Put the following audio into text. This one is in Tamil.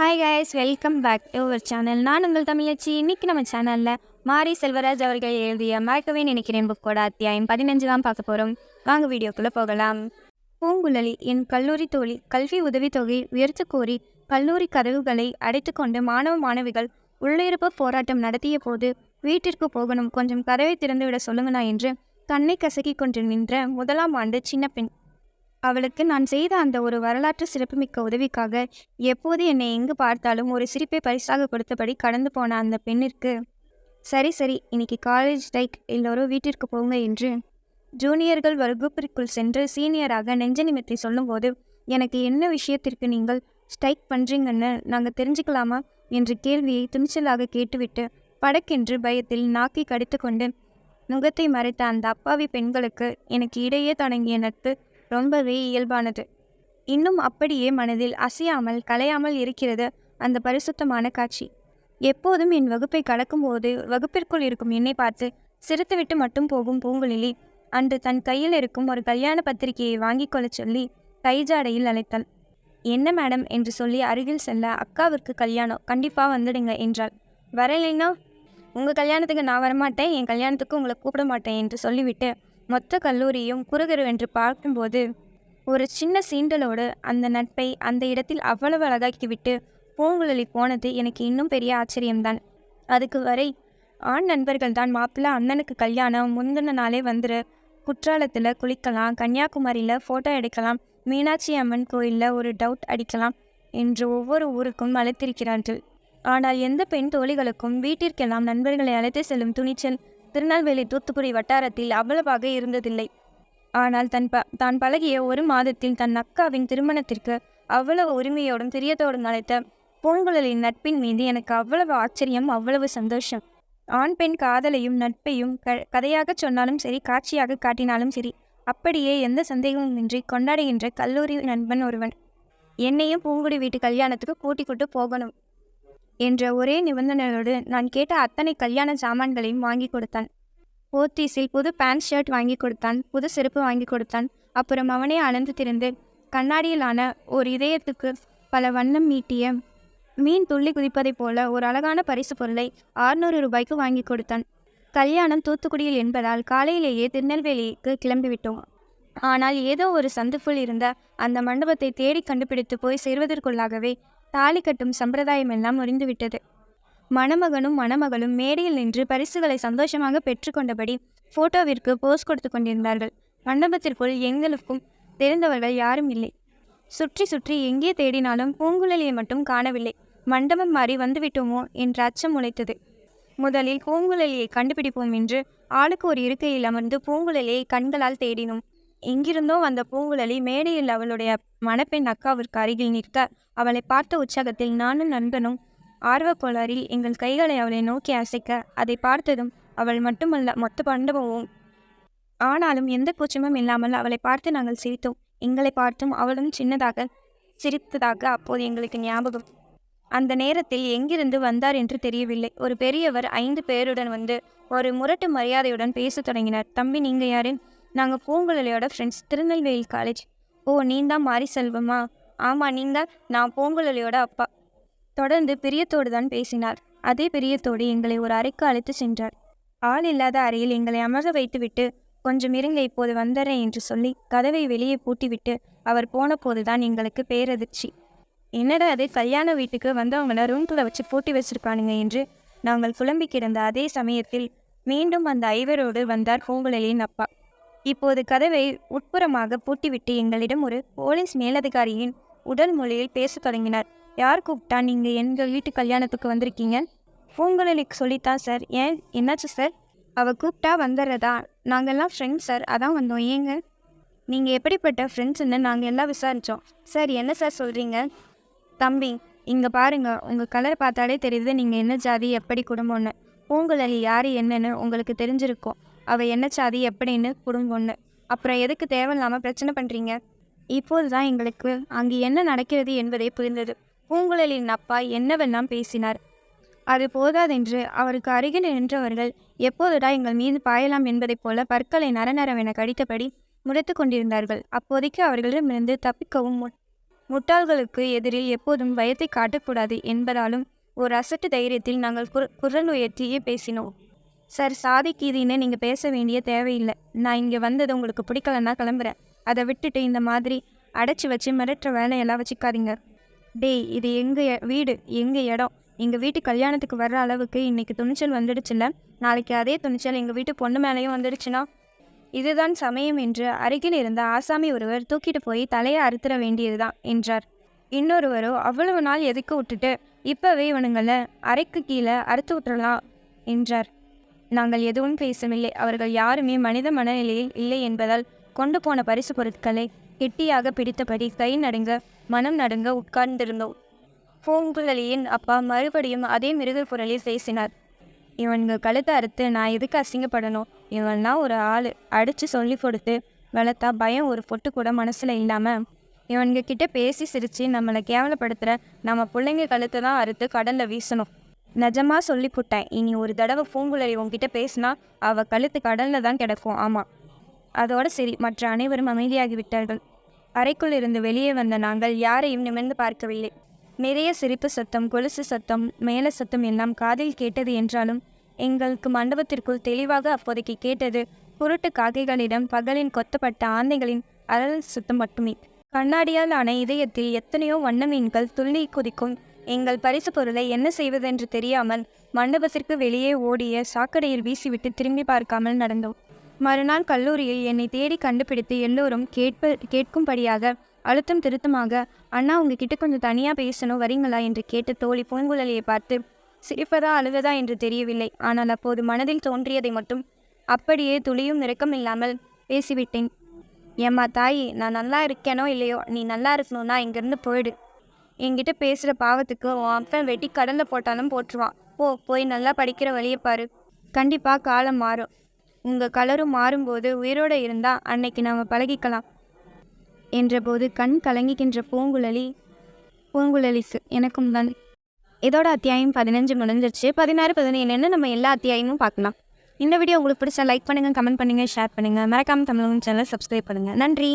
Hi guys, welcome back to our channel. நான் உங்கள் தமிழச்சி. இன்னைக்கு நம்ம சேனலில் மாரி செல்வராஜ் அவர்கள் எழுதிய மறக்கவே நினைக்கிறேன் புக்கோட அத்தியாயம் 15 தான் பார்க்க போகிறோம். வாங்க வீடியோக்குள்ளே போகலாம். பூங்குழலி என் கல்லூரி தோழி கல்வி உதவித்தொகை உயர்த்த கோரி கல்லூரி கதவுகளை அடைத்து கொண்டு மாணவிகள் உள்ளிருப்பு போராட்டம் நடத்திய போது வீட்டிற்கு போகணும், கொஞ்சம் கதவை திறந்துவிட சொல்லுங்கண்ணா என்று கண்ணை கசக்கி கொண்டு நின்ற முதலாம் ஆண்டு சின்ன பெண். அவளுக்கு நான் செய்த அந்த ஒரு வரலாற்று சிறப்புமிக்க உதவிக்காக எப்போது என்னை எங்கு பார்த்தாலும் ஒரு சிரிப்பை பரிசாக கொடுத்தபடி கடந்து போன அந்த பெண்ணிற்கு, சரி சரி இன்னைக்கு காலேஜ் ஸ்ட்ரைக், எல்லோரும் வீட்டிற்கு போங்க என்று ஜூனியர்கள் வகுப்பிற்குள் சென்று சீனியராக நெஞ்ச நிமித்தி சொல்லும்போது, எனக்கு என்ன விஷயத்திற்கு நீங்கள் ஸ்ட்ரைக் பண்ணுறீங்கன்னு நாங்கள் தெரிஞ்சுக்கலாமா என்ற கேள்வியை துணிச்சலாக கேட்டுவிட்டு படக்கென்று பயத்தில் நாக்கி கடித்து கொண்டு முகத்தை மறைத்த அந்த அப்பாவி பெண்களுக்கு எனக்கு இடையே தொடங்கிய நட்பு ரொம்பவே இயல்பானது. இன்னும் அப்படியே மனதில் அசையாமல் கலையாமல் இருக்கிறது அந்த பரிசுத்தமான காட்சி. எப்போதும் என் வகுப்பை கடக்கும்போது வகுப்பிற்குள் இருக்கும் என்னை பார்த்து சிரித்துவிட்டு மட்டும் போகும் பூங்குழலி அன்று தன் கையில் இருக்கும் ஒரு கல்யாண பத்திரிகையை வாங்கி கொள்ள சொல்லி கைஜாடையில் அழைத்தாள். என்ன மேடம் என்று சொல்லி அருகில் செல்ல, அக்காவிற்கு கல்யாணம், கண்டிப்பாக வந்துடுங்க என்றாள். வரலைன்னா உங்கள் கல்யாணத்துக்கு நான் வரமாட்டேன், என் கல்யாணத்துக்கு உங்களை கூப்பிட மாட்டேன் என்று சொல்லிவிட்டு மொத்த கல்லூரியும் குறுகுறுவென்று பார்க்கும்போது ஒரு சின்ன சீண்டலோடு அந்த நட்பை அந்த இடத்தில் அவ்வளவு அழகாக்கிவிட்டு பூங்குழலி போனது எனக்கு இன்னும் பெரிய ஆச்சரியம்தான். அதுக்கு வரை ஆண் நண்பர்கள் தான் மாப்பிள்ளை அண்ணனுக்கு கல்யாணம் முந்தின நாளே வந்துரு, குற்றாலத்தில் குளிக்கலாம், கன்னியாகுமரியில் ஃபோட்டோ எடுக்கலாம், மீனாட்சி அம்மன் கோயிலில் ஒரு டவுட் அடிக்கலாம் என்று ஒவ்வொரு ஊருக்கும் அழைத்திருக்கிறார்கள். ஆனால் எந்த பெண் தோழிகளுக்கும் வீட்டிற்கெல்லாம் நண்பர்களை அழைத்து செல்லும் துணிச்சல் திருநெல்வேலி தூத்துக்குடி வட்டாரத்தில் அவ்வளவாக இருந்ததில்லை. ஆனால் தான் பழகிய ஒரு மாதத்தில் தன் அக்காவின் திருமணத்திற்கு அவ்வளவு உரிமையோடும் பிரியத்தோடும் அழைத்த பூங்குழலின் நட்பின் மீது எனக்கு அவ்வளவு ஆச்சரியம், அவ்வளவு சந்தோஷம். ஆண் பெண் காதலையும் நட்பையும் கதையாக சொன்னாலும் சரி, காட்சியாக காட்டினாலும் சரி, அப்படியே எந்த சந்தேகமும் இன்றி கொண்டாடுகின்ற கல்லூரி நண்பன் ஒருவன். என்னையும் பூங்குடி வீட்டு கல்யாணத்துக்கு கூட்டிக்கிட்டு போகணும் என்ற ஒரே நிபந்தனையோடு நான் கேட்ட அத்தனை கல்யாண சாமான்களையும் வாங்கி கொடுத்தான். போத்தீஸில் புது பேண்ட் ஷர்ட் வாங்கி கொடுத்தான், புது செருப்பு வாங்கி கொடுத்தான். அப்புறம் அவனே அளந்து திறந்து கண்ணாடியிலான ஒரு இதயத்துக்கு பல வண்ணம் மீட்டிய மீன் துள்ளி குதிப்பதைப் போல ஒரு அழகான பரிசு பொருளை 600 ரூபாய்க்கு வாங்கி கொடுத்தான். கல்யாணம் தூத்துக்குடியில் என்பதால் காலையிலேயே திருநெல்வேலிக்கு கிளம்பிவிட்டோம். ஆனால் ஏதோ ஒரு சந்துக்குள் இருந்த அந்த மண்டபத்தை தேடி கண்டுபிடித்து போய் சேர்வதற்குள்ளாகவே தாலி கட்டும் சம்பிரதாயம் எல்லாம் முறிந்துவிட்டது. மணமகனும் மணமகளும் மேடையில் நின்று பரிசுகளை சந்தோஷமாக பெற்றுக்கொண்டபடி போட்டோவிற்கு போஸ் கொடுத்து கொண்டிருந்தார்கள். மண்டபத்திற்குள் எங்களுக்கும் தெரிந்தவர்கள் யாரும் இல்லை. சுற்றி சுற்றி எங்கே தேடினாலும் பூங்குழலியை மட்டும் காணவில்லை. மண்டபம் மாறி வந்துவிட்டோமோ என்ற அச்சம் உழைத்தது. முதலில் பூங்குழலியை கண்டுபிடிப்போம் என்று ஆளுக்கு ஒரு இருக்கையில் அமர்ந்து பூங்குழலியை கண்களால் தேடினோம். எங்கிருந்தோ வந்த பூங்குழலி மேடையில் அவளுடைய மணப்பெண் அக்காவிற்கு அருகில் நிற்க, அவளை பார்த்த உற்சாகத்தில் நானும் நண்பனும் ஆர்வக்கோளாறில் எங்கள் கைகளை அவளை நோக்கி அசைக்க, அதை பார்த்ததும் அவள் மட்டுமல்ல மொத்த மண்டபமும். ஆனாலும் எந்த கூச்சமும் இல்லாமல் அவளை பார்த்து நாங்கள் சிரித்தோம். எங்களை பார்த்தும் அவளும் சின்னதாக சிரித்ததாக அப்போது எங்களுக்கு ஞாபகம். அந்த நேரத்தில் எங்கிருந்து வந்தார் என்று தெரியவில்லை. ஒரு பெரியவர் 5 பேருடன் வந்து ஒரு முரட்டு மரியாதையுடன் பேச தொடங்கினார். தம்பி, நீங்க யாரு? நாங்கள் பூங்குழலியோட ஃப்ரெண்ட்ஸ், திருநெல்வேலி காலேஜ். ஓ, நீந்தான் மாரி செல்வமா? ஆமாம், நீங்கள்? நான் பூங்குழலியோட அப்பா. தொடர்ந்து பிரியத்தோடு தான் பேசினார். அதே பிரியத்தோடு எங்களை ஒரு அறைக்கு அழைத்து சென்றார். ஆள் இல்லாத அறையில் எங்களை அமர வைத்துவிட்டு, கொஞ்சம் இருங்க, இப்போது வந்துடுறேன் என்று சொல்லி கதவை வெளியே பூட்டிவிட்டு அவர் போன போதுதான் எங்களுக்கு பேரதிர்ச்சி. என்னடா அது, கல்யாண வீட்டுக்கு வந்தவங்கள ரூம்குள்ளே வச்சு பூட்டி வச்சிருக்கானுங்க என்று நாங்கள் குழம்பி கிடந்த அதே சமயத்தில் மீண்டும் அந்த ஐவரோடு வந்தார் பூங்குழலியின் அப்பா. இப்போது கதவை உட்புறமாக பூட்டிவிட்டு எங்களிடம் ஒரு போலீஸ் மேலதிகாரியின் உடல் மொழியில் பேச தொடங்கினார். யார் கூப்பிட்டா நீங்கள் எங்கள் வீட்டு கல்யாணத்துக்கு வந்திருக்கீங்க? பூங்குழலிக்கு சொல்லித்தான் சார். ஏன், என்னாச்சு சார்? அவள் கூப்பிட்டா வந்துடுறதா? நாங்கள்லாம் ஃப்ரெண்ட்ஸ் சார், அதான் வந்தோம். ஏங்க? நீங்கள் எப்படிப்பட்ட ஃப்ரெண்ட்ஸுன்னு நாங்கள் எல்லாம் விசாரித்தோம் சார். என்ன சார் சொல்கிறீங்க? தம்பி, இங்கே பாருங்க, உங்கள் கலரை பார்த்தாலே தெரியுது நீங்கள் என்ன ஜாதி, எப்படி குடும்பம்னு. பூங்குழலி யார் என்னன்னு உங்களுக்கு தெரிஞ்சிருக்கோம். அவள் என்ன சாதி, எப்படின்னு குடும்பம்னு. அப்புறம் எதுக்கு தேவையில்லாமல் பிரச்சனை பண்ணுறீங்க? இப்போது தான் எங்களுக்கு அங்கே என்ன நடக்கிறது என்பதே புரிந்தது. பூங்குழலியின் அப்பா என்னவெல்லாம் பேசினார். அது போதாதென்று அவருக்கு அருகில் நின்றவர்கள் எப்போதுடா எங்கள் மீது பாயலாம் என்பதைப் போல பற்களை நரநரவென கடித்தபடி முறைத்து கொண்டிருந்தார்கள். அப்போதைக்கு அவர்களிடமிருந்து தப்பிக்கவும் முட்டாள்களுக்கு எதிரில் எப்போதும் பயத்தை காட்டக்கூடாது என்பதாலும் ஒரு அசட்டு தைரியத்தில் நாங்கள் குரல் உயர்த்தியே பேசினோம். சார், சாதிக்கு இதுன்னு நீங்கள் பேச வேண்டிய தேவையில்லை. நான் இங்கே வந்தது உங்களுக்கு பிடிக்கலன்னா கிளம்புறேன். அதை விட்டுட்டு இந்த மாதிரி அடைச்சி வச்சு மிரட்டுற வேலையெல்லாம் வச்சுக்காதீங்க. டேய், இது எங்கள் வீடு, எங்கள் இடம். எங்கள் வீட்டு கல்யாணத்துக்கு வர்ற அளவுக்கு இன்றைக்கி துணிச்சல் வந்துடுச்சுல்ல, நாளைக்கு அதே துணிச்சல் எங்கள் வீட்டு பொண்ணு மேலேயும் வந்துடுச்சுன்னா இதுதான் சமயம் என்று அருகில் இருந்த ஆசாமி ஒருவர் தூக்கிட்டு போய் தலையை அறுத்துற வேண்டியதுதான் என்றார். இன்னொருவரோ, அவ்வளவு நாள் எதுக்கு விட்டுட்டு இப்போவே இவனுங்களை அறைக்கு கீழே அறுத்து விட்டுறலாம் என்றார். நாங்கள் எதுவும் பேசவில்லை. அவர்கள் யாருமே மனித மனநிலையில் இல்லை என்பதால் கொண்டு போன பரிசு பொருட்களை கெட்டியாக பிடித்தபடி கை நடுங்க மனம் நடுங்க உட்கார்ந்திருந்தோம். பூங்குழலியின் அப்பா மறுபடியும் அதே மிருக குரலில் பேசினார். இவனுங்க கழுத்தை அறுத்து நான் எதுக்கு அசிங்கப்படணும்? இவன்னா ஒரு ஆள் அடித்து சொல்லி கொடுத்து வளர்த்தா பயம் ஒரு பொட்டு கூட மனசில் இல்லாமல் இவனுங்க கிட்ட பேசி சிரித்து நம்மளை கேவலப்படுத்துகிற நம்ம பிள்ளைங்க கழுத்தை தான் அறுத்து கடலில் வீசணும். நிஜமாக சொல்லி புட்டேன். இனி ஒரு தடவை பூங்குழலி உங்ககிட்ட பேசினா அவள் கழுத்து கடலில் தான் கிடக்கும். ஆமாம். அதோடு சரி. மற்ற அனைவரும் அமைதியாகிவிட்டார்கள். அறைக்குள் இருந்து வெளியே வந்த நாங்கள் யாரையும் நிமிர்ந்து பார்க்கவில்லை. நிறைய சிரிப்பு சத்தம், கொலுசு சத்தம், மேல சத்தம் எல்லாம் காதில் கேட்டது என்றாலும் எங்களுக்கு மண்டபத்திற்குள் தெளிவாக அப்போதைக்கு கேட்டது குருட்டு காக்கைகளிடம் பகலின் கொத்தப்பட்ட ஆந்தைகளின் அலல் சத்தம் மட்டுமே. கண்ணாடியால் ஆன இதயத்தில் எத்தனையோ வண்ண மீன்கள் துள்ளி குதிக்கும். எங்கள் பரிசு பொருளை என்ன செய்வதென்று தெரியாமல் மண்டபத்திற்கு வெளியே ஓடிய சாக்கடையில் வீசிவிட்டு திரும்பி பார்க்காமல் நடந்தோம். மறுநாள் கல்லூரியில் என்னை தேடி கண்டுபிடித்து எல்லோரும் கேட்கும்படியாக அழுத்தம் திருத்தமாக, அண்ணா உங்ககிட்ட கொஞ்சம் தனியாக பேசணும், வரீங்களா என்று கேட்ட தோழி பூங்குழலியை பார்த்து சிரிப்பதா அழுவதா என்று தெரியவில்லை. ஆனால் அப்போது மனதில் தோன்றியதை மட்டும் அப்படியே துளியும் நிறக்கம் இல்லாமல் பேசிவிட்டேன். ஏம்மா தாயி, நான் நல்லா இருக்கேனோ இல்லையோ, நீ நல்லா இருக்கணும்னா இங்கேருந்து போயிடு. என்கிட்ட பேசுகிற பாவத்துக்கு உன் அப்பன் வெட்டி கடலில் போட்டாலும் போட்டுருவான். போய் நல்லா படிக்கிற வழியை பாரு. கண்டிப்பாக காலம் மாறும். உங்கள் கலரும் மாறும்போது உயிரோடு இருந்தால் அன்னைக்கு நாம் பழகிக்கலாம் என்றபோது கண் கலங்கிக்கின்ற பூங்குழலிக்கு எனக்கும் தான். இதோட அத்தியாயம் 15 முடிஞ்சிருச்சு. 16, 17 நம்ம எல்லா அத்தியாயமும் பார்க்கலாம். இந்த வீடியோ உங்களுக்கு பிடிச்சா லைக் பண்ணுங்கள், கமெண்ட் பண்ணுங்கள், ஷேர் பண்ணுங்கள். மறக்காமல் தமிழ் சேனலை சப்ஸ்கிரைப் பண்ணுங்கள். நன்றி.